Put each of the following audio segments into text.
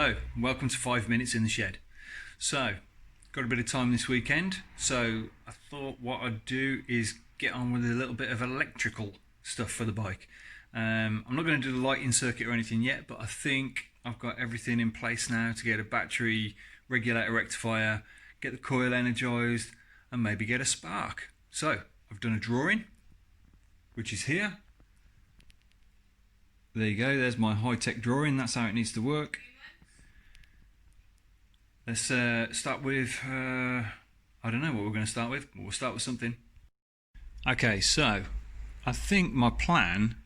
Hello, welcome to 5 Minutes in the Shed. So, got a bit of time this weekend, so I thought what I'd do is get on with a little bit of electrical stuff for the bike. I'm not going to do the lighting circuit or anything yet, but I think I've got everything in place now to get a battery, regulator, rectifier, get the coil energized, and maybe get a spark. So, I've done a drawing, which is here. There you go, there's my high-tech drawing, that's how it needs to work. Let's start with, I don't know what we're going to start with, but we'll start with something. Okay, so I think my plan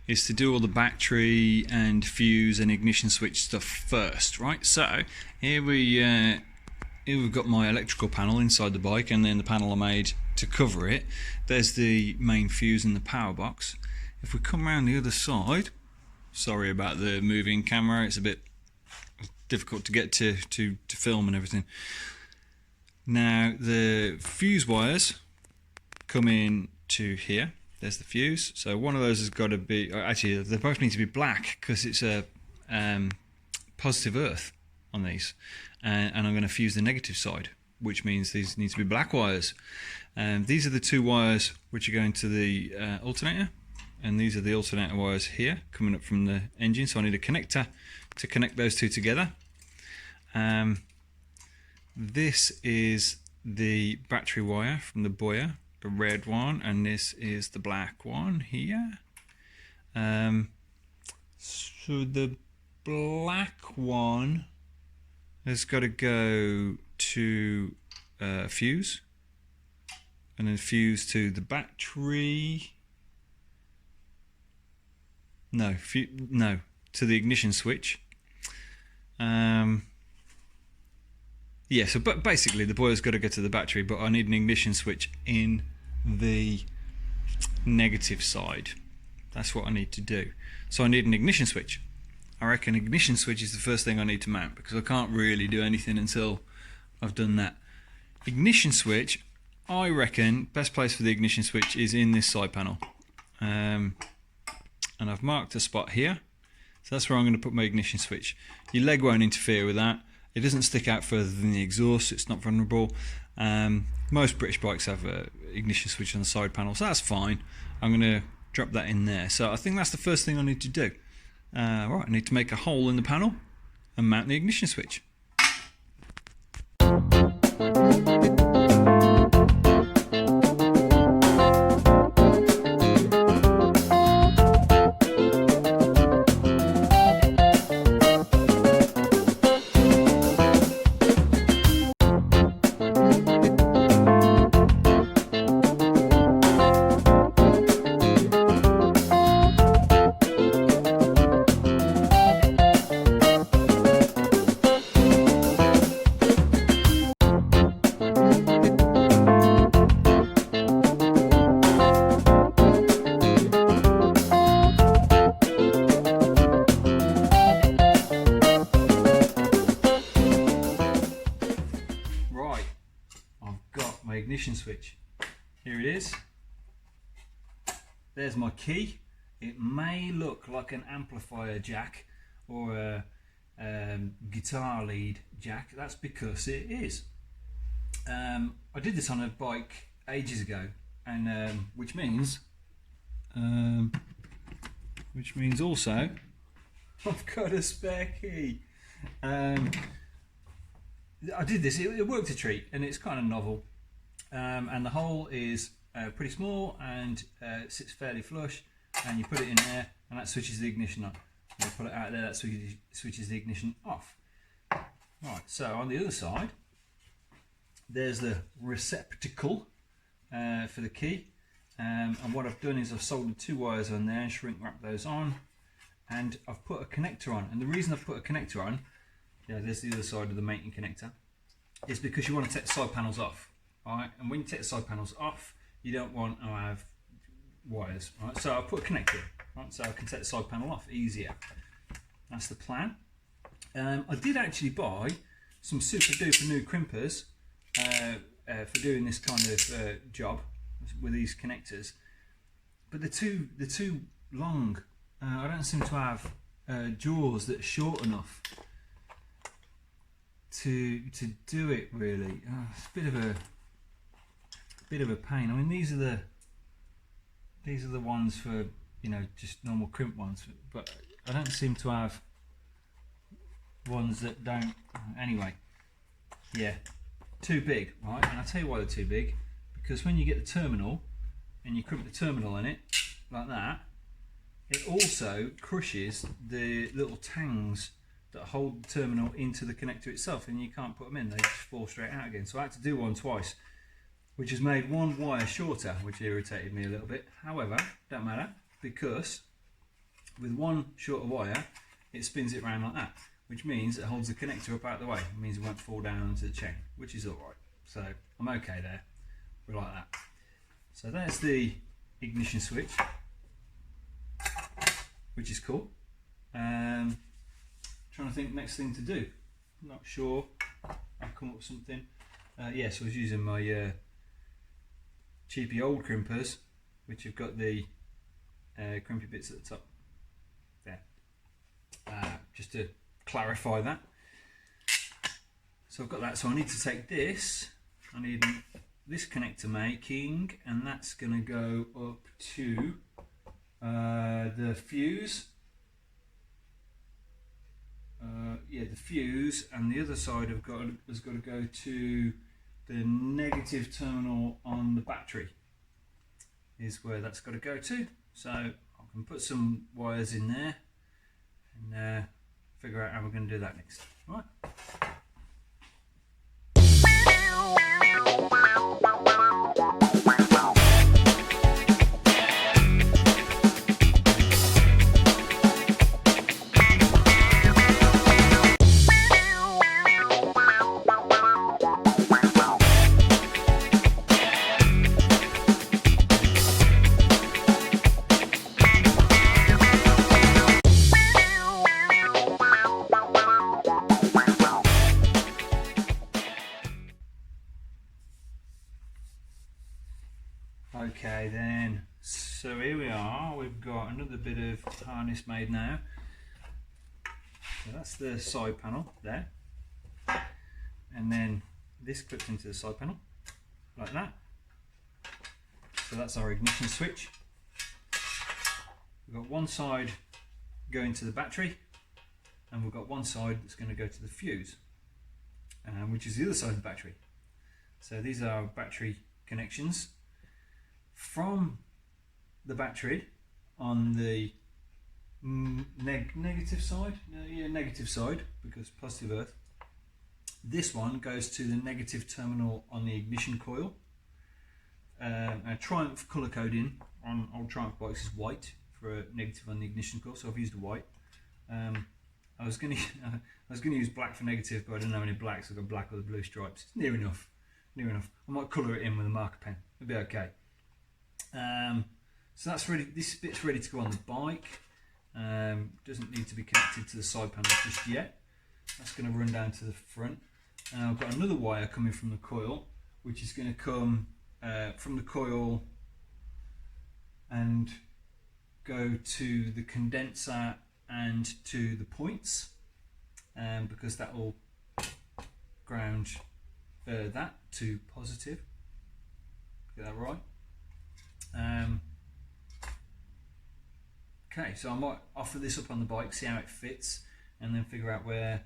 is to do all the battery and fuse and ignition switch stuff first, right? So here we've got my electrical panel inside the bike, and then the panel I made to cover it. There's the main fuse and the power box. If we come around the other side, sorry about the moving camera, it's a bit difficult to get to film and everything. Now the fuse wires come in to here. There's the fuse. So one of those has got to be, actually they both need to be black because it's a positive earth on these, and I'm going to fuse the negative side, which means these need to be black wires. These are the two wires which are going to the alternator, and these are the alternator wires here coming up from the engine, so I need a connector to connect those two together. This is the battery wire from the Boya, the red one, and this is the black one here. So the black one has got to go to fuse, and then fuse to the battery. No, to the ignition switch. Yeah, so but basically the boiler's got to go to the battery, but I need an ignition switch in the negative side. That's what I need to do. So I need an ignition switch. I reckon ignition switch is the first thing I need to mount, because I can't really do anything until I've done that. Ignition switch, I reckon best place for the ignition switch is in this side panel. And I've marked a spot here, so that's where I'm going to put my ignition switch. Your leg won't interfere with that. It doesn't stick out further than the exhaust, it's not vulnerable. Most British bikes have an ignition switch on the side panel, so that's fine. I'm going to drop that in there. So I think that's the first thing I need to do. Right, I need to make a hole in the panel and mount the ignition switch. Ignition switch. Here it is. There's my key. It may look like an amplifier jack or a guitar lead jack. That's because it is. I did this on a bike ages ago, and which means also I've got a spare key. I did this. It worked a treat, and it's kind of novel. And the hole is pretty small and sits fairly flush, and you put it in there and that switches the ignition on. You pull it out there, that switches the ignition off. Right, so on the other side there's the receptacle for the key, and what I've done is I've soldered two wires on there and shrink wrap those on, and I've put a connector on. And the reason I've put a connector on, yeah, there's the other side of the mating connector, is because you want to take the side panels off. Alright, and when you take the side panels off, you don't want to have wires. Right, so I'll put a connector, right, so I can take the side panel off easier. That's the plan. I did actually buy some super duper new crimpers for doing this kind of job with these connectors, but they're too long. I don't seem to have jaws that are short enough. to do it really. It's a bit of a pain. I mean, these are the ones for, you know, just normal crimp ones, but I don't seem to have ones that don't. Anyway, yeah, too big, right? And I'll tell you why they're too big, because when you get the terminal and you crimp the terminal in it like that, it also crushes the little tangs that hold the terminal into the connector itself, and you can't put them in, they just fall straight out again. So I had to do one twice, which has made one wire shorter, which irritated me a little bit. However, don't matter, because with one shorter wire it spins it around like that, which means it holds the connector up out of the way. It means it won't fall down into the chain, which is alright. So I'm okay there. We like that. So that's the ignition switch, which is cool. Trying to think next thing to do. Not sure. I'll come up with something. Yes, I was using my cheapy old crimpers, which have got the crimpy bits at the top. There. Just to clarify that. So I've got that. So I need to take this. I need this connector making, and that's going to go up to the fuse. Yeah, the fuse, and the other side has got to go to the negative terminal on the battery, is where that's got to go to. So I can put some wires in there and figure out how we're going to do that next. All right. Okay then, so here we are, we've got another bit of harness made now. So that's the side panel there, and then this clips into the side panel like that. So that's our ignition switch. We've got one side going to the battery, and we've got one side that's going to go to the fuse, which is the other side of the battery. So these are our battery connections. From the battery on the negative side, yeah, negative side, because positive earth, this one goes to the negative terminal on the ignition coil. Our Triumph colour coding on old Triumph bikes is white for a negative on the ignition coil, so I've used a white. I was going to use black for negative, but I didn't have any black, so I've got black with the blue stripes. It's near enough. Near enough. I might colour it in with a marker pen. It'll be okay. So that's ready. This bit's ready to go on the bike. Doesn't need to be connected to the side panel just yet. That's going to run down to the front. I've got another wire coming from the coil, which is going to come from the coil and go to the condenser and to the points, because that will ground that to positive. Get that right? Okay, so I might offer this up on the bike, see how it fits, and then figure out where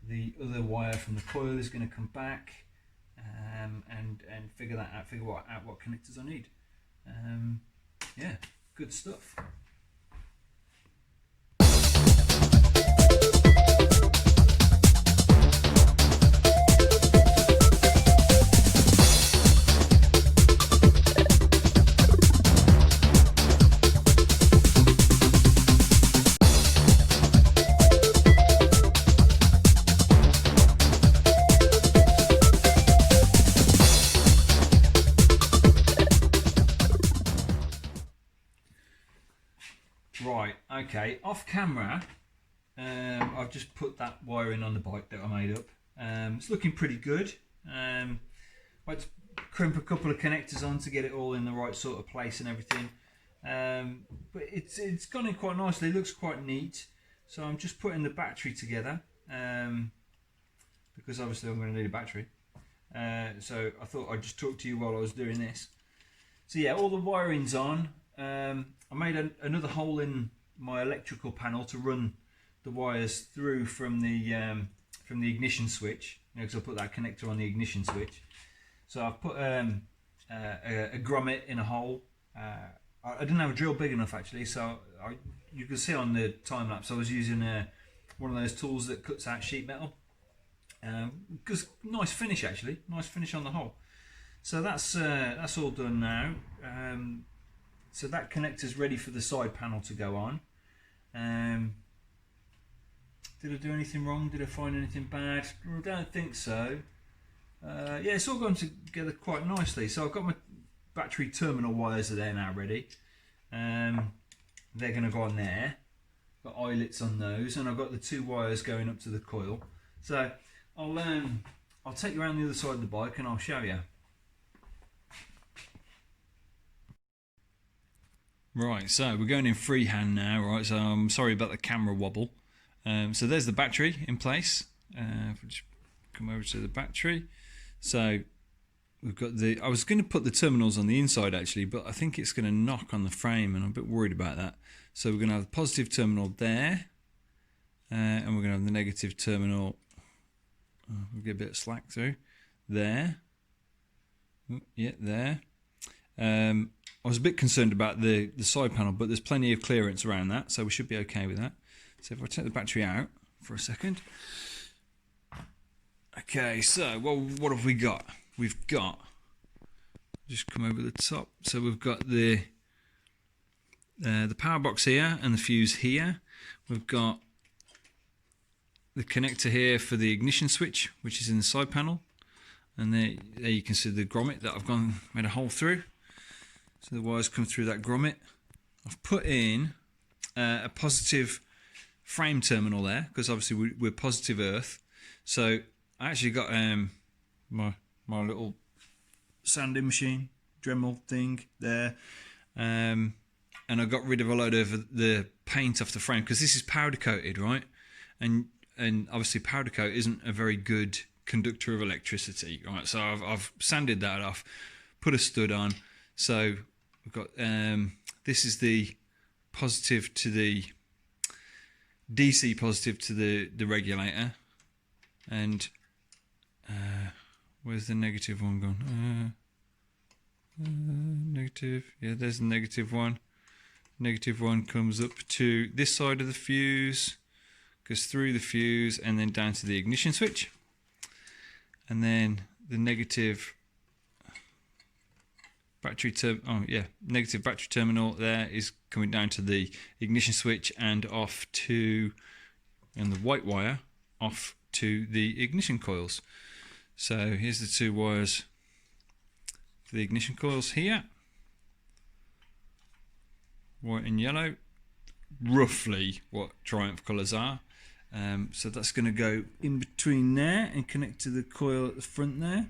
the other wire from the coil is going to come back, and figure that out, figure out what connectors I need. Yeah, good stuff. Right, okay, off camera, I've just put that wiring on the bike that I made up. It's looking pretty good. I had to crimp a couple of connectors on to get it all in the right sort of place and everything. But it's gone in quite nicely, it looks quite neat. So I'm just putting the battery together. The because obviously I'm going to need a battery. So I thought I'd just talk to you while I was doing this. So yeah, all the wiring's on. I made another hole in my electrical panel to run the wires through from the ignition switch, because I put that connector on the ignition switch. So I've put a grommet in a hole. I didn't have a drill big enough actually, so you can see on the time lapse I was using one of those tools that cuts out sheet metal. Because nice finish actually, nice finish on the hole. So that's all done now. So that connector's ready for the side panel to go on. Did I do anything wrong? Did I find anything bad? I don't think so. Yeah, it's all gone together quite nicely. So I've got my battery terminal wires are there now ready. They're going to go on there. Got eyelets on those, and I've got the 2 wires going up to the coil. So I'll take you around the other side of the bike and I'll show you. Right, so we're going in freehand now, right? So I'm sorry about the camera wobble. So there's the battery in place. Just come over to the battery. So we've got I was going to put the terminals on the inside actually, but I think it's going to knock on the frame, and I'm a bit worried about that. So we're going to have the positive terminal there, and we're going to have the negative terminal. We'll get a bit of slack through there. Yeah, there. I was a bit concerned about the side panel, but there's plenty of clearance around that, so we should be okay with that. So if I take the battery out for a second. Okay, so what have we got? We've got, just come over the top. So we've got the power box here and the fuse here. We've got the connector here for the ignition switch, which is in the side panel, and there you can see the grommet that I've made a hole through. So the wires come through that grommet. I've put in a positive frame terminal there, because obviously we're positive earth. So I actually got my little sanding machine, Dremel thing there, and I got rid of a load of the paint off the frame, because this is powder coated, right? And obviously powder coat isn't a very good conductor of electricity, right? So I've sanded that off, put a stud on. So we've got this is the positive to the DC positive to the regulator, and where's the negative one gone? Negative, yeah, there's the negative one. Negative one comes up to this side of the fuse, goes through the fuse, and then down to the ignition switch, and then the negative negative battery terminal there is coming down to the ignition switch and off to, and the white wire off to the ignition coils. So here's the 2 wires for the ignition coils here, white and yellow, roughly what Triumph colours are. So that's going to go in between there and connect to the coil at the front there.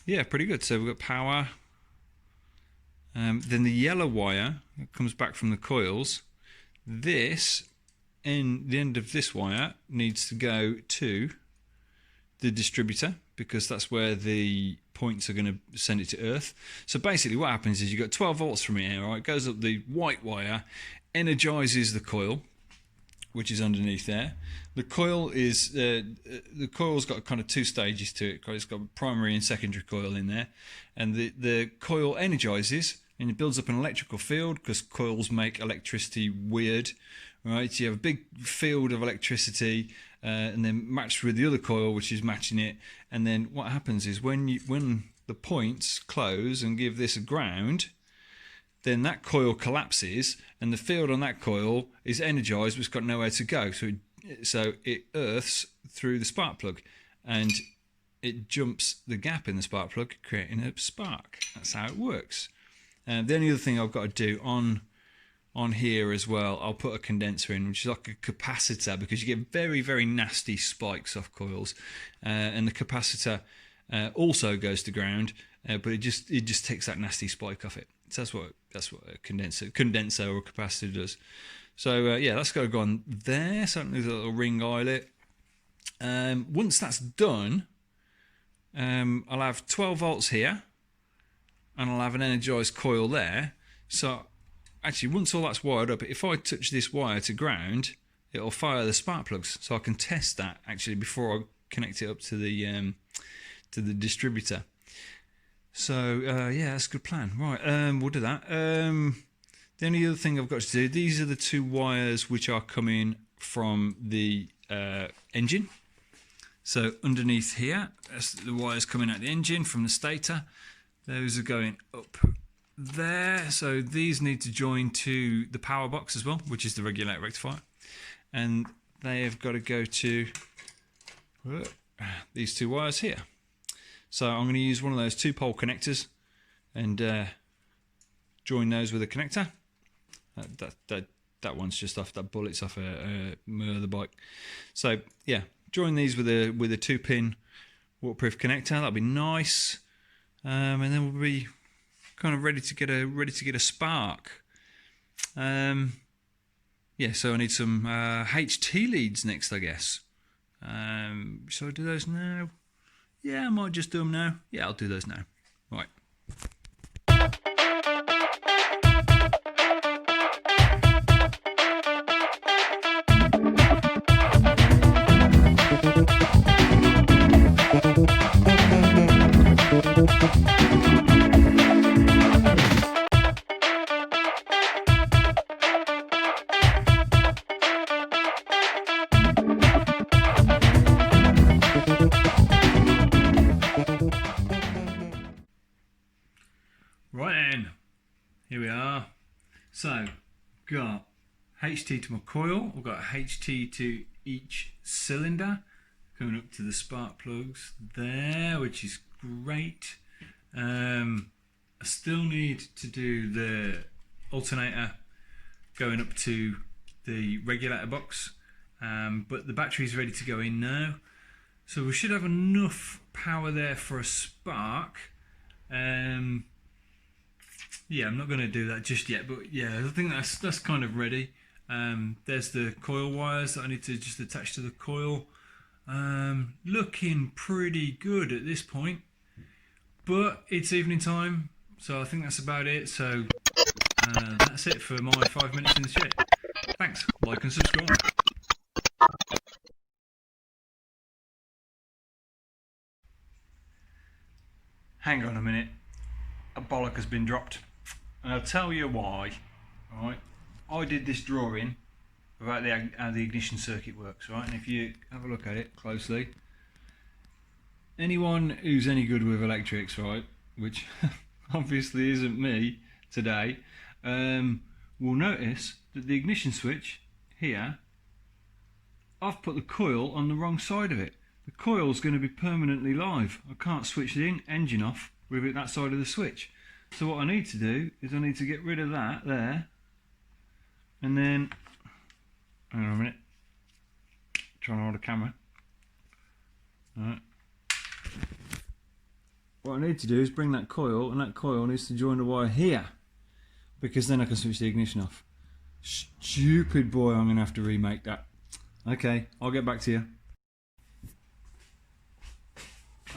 Yeah, pretty good. So we've got power. Then the yellow wire that comes back from the coils. The end of this wire needs to go to the distributor, because that's where the points are going to send it to earth. So basically what happens is you've got 12 volts from here, right? It goes up the white wire, energizes the coil, which is underneath there. The coil is the coil's got kind of 2 stages to it. It's got primary and secondary coil in there, and the coil energizes and it builds up an electrical field, because coils make electricity weird, right? So you have a big field of electricity, and then matched with the other coil, which is matching it. And then what happens is when the points close and give this a ground, then that coil collapses, and the field on that coil is energized, but it's got nowhere to go. So it earths through the spark plug, and it jumps the gap in the spark plug, creating a spark. That's how it works. The only other thing I've got to do on here as well, I'll put a condenser in, which is like a capacitor, because you get very, very nasty spikes off coils, and the capacitor also goes to ground, but it just takes that nasty spike off it. So that's what a condenser or a capacitor does. So yeah, that's got to go on there. So there's a little ring eyelet. Once that's done, I'll have 12 volts here, and I'll have an energized coil there. So actually, once all that's wired up, if I touch this wire to ground, it'll fire the spark plugs. So I can test that actually before I connect it up to the distributor. So yeah, that's a good plan. Right, we'll do that. The only other thing I've got to do, these are the two wires which are coming from the engine. So underneath here, that's the wires coming out the engine from the stator. Those are going up there. So these need to join to the Powerbox as well, which is the regulator rectifier. And they have got to go to these two wires here. So I'm going to use one of those 2-pole connectors and join those with a connector. That one's just off, that bullet's off a other bike. So yeah, join these with a 2-pin waterproof connector. That'll be nice, and then we'll be kind of ready to get a spark. Yeah, so I need some HT leads next, I guess. Shall I do those now? Yeah, I might just do them now. Yeah, I'll do those now. Right. Right then, here we are. So, got HT to my coil, I've got HT to each cylinder, going up to the spark plugs there, which is great. I still need to do the alternator going up to the regulator box, but the battery's ready to go in now. So we should have enough power there for a spark. Yeah, I'm not going to do that just yet, but yeah, I think that's kind of ready. There's the coil wires that I need to just attach to the coil. Looking pretty good at this point, but it's evening time, so I think that's about it. So that's it for my 5 minutes in the shed. Thanks, like and subscribe. Hang on a minute, a bollock has been dropped. And I'll tell you why. Right, I did this drawing about how the ignition circuit works, right? And if you have a look at it closely, anyone who's any good with electrics, right, which obviously isn't me today, will notice that the ignition switch here, I've put the coil on the wrong side of it. The coil's going to be permanently live. I can't switch the engine off with it that side of the switch. So what I need to do is I need to get rid of that there, and then, hang on a minute, trying to hold a camera. Alright. What I need to do is bring that coil, and that coil needs to join the wire here, because then I can switch the ignition off. Stupid boy, I'm going to have to remake that. Okay, I'll get back to you.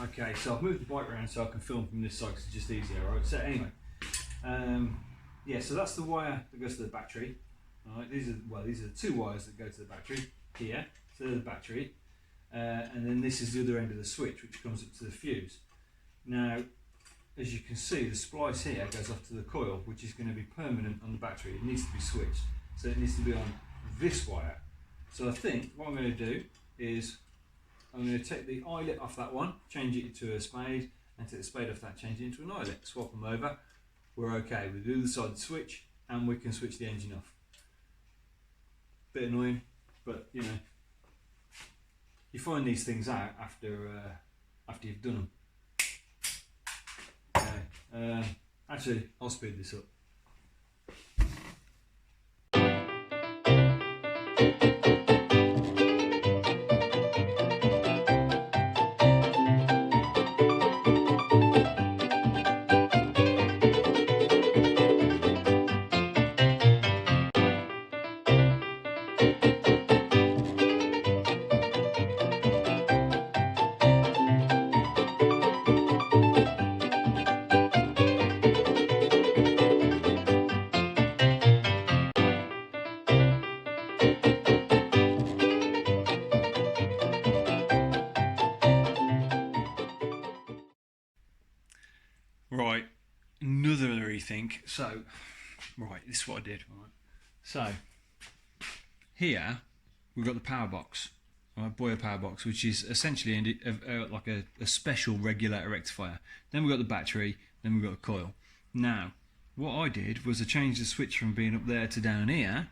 Okay, so I've moved the bike around so I can film from this side because it's just easier, right? So anyway, yeah, so that's the wire that goes to the battery. Right, these are the two wires that go to the battery here, to the battery, and then this is the other end of the switch, which comes up to the fuse. Now, as you can see, the splice here goes off to the coil, which is going to be permanent on the battery. It needs to be switched, so it needs to be on this wire. So I think what I'm going to do is I'm going to take the eyelet off that one, change it to a spade, and take the spade off that, change it into an eyelet, swap them over. We're okay. We do the side switch, and we can switch the engine off. Bit annoying, but you know, you find these things out after you've done them. Okay. Actually, I'll speed this up. So, right, this is what I did. Right. So, here we've got the Powerbox, right, Boyer Powerbox, which is essentially like a special regulator rectifier. Then we've got the battery, then we've got a coil. Now, what I did was I changed the switch from being up there to down here,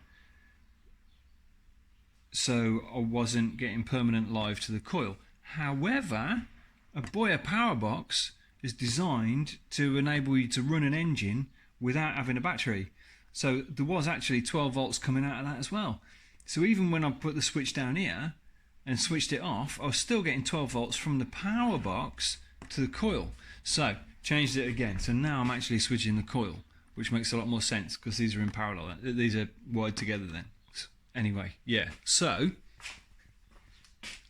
so I wasn't getting permanent live to the coil. However, a Boyer Powerbox is designed to enable you to run an engine without having a battery. So there was actually 12 volts coming out of that as well. So even when I put the switch down here and switched it off, I was still getting 12 volts from the Powerbox to the coil. So changed it again. So now I'm actually switching the coil, which makes a lot more sense because these are in parallel. These are wired together then. Anyway, yeah. So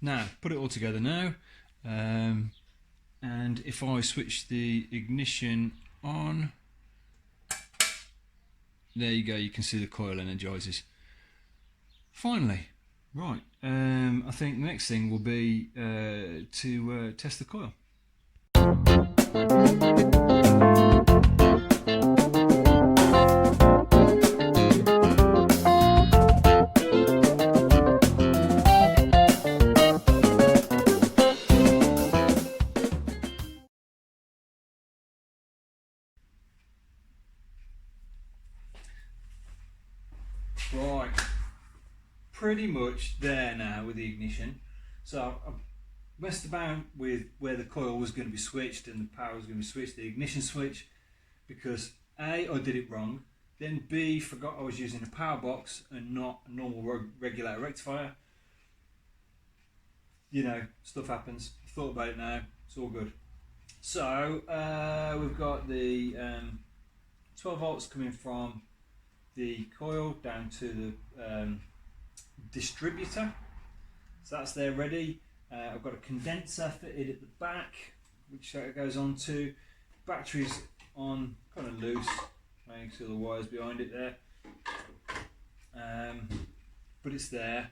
now put it all together now. And if I switch the ignition on, there you go, you can see the coil energizes. Finally, right, I think the next thing will be to test the coil. Right, pretty much there now with the ignition. So I messed about with where the coil was going to be switched and the power was going to be switched, the ignition switch, because A, I did it wrong, then B, forgot I was using a Powerbox and not a normal regulator rectifier. You know, stuff happens. I've thought about it now, it's all good. So we've got the 12 volts coming from the coil down to the distributor, so that's there ready. I've got a condenser fitted at the back, which goes on to batteries on kind of loose. You can see the wires behind it there, but it's there.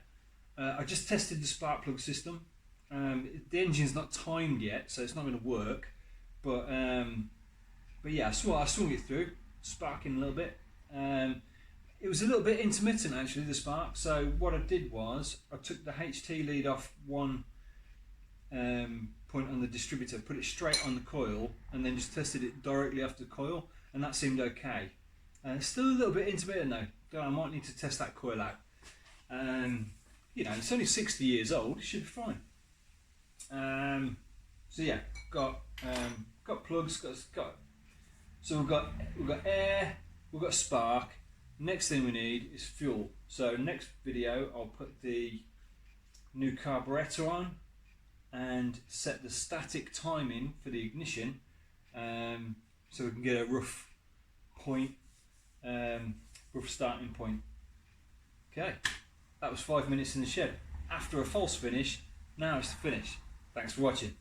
I just tested the spark plug system. The engine's not timed yet, so it's not going to work. But yeah, I swung it through, sparking a little bit. It was a little bit intermittent actually, the spark. So what I did was I took the HT lead off one point on the distributor, put it straight on the coil, and then just tested it directly off the coil, and that seemed okay. It's still a little bit intermittent though. I might need to test that coil out. You know, it's only 60 years old. It should be fine. So yeah, got plugs. So we've got air. We've got spark. Next thing we need is fuel. So next video I'll put the new carburetor on and set the static timing for the ignition, so we can get a rough point, rough starting point. Okay, that was 5 minutes in the shed. After a false finish, now it's the finish. Thanks for watching.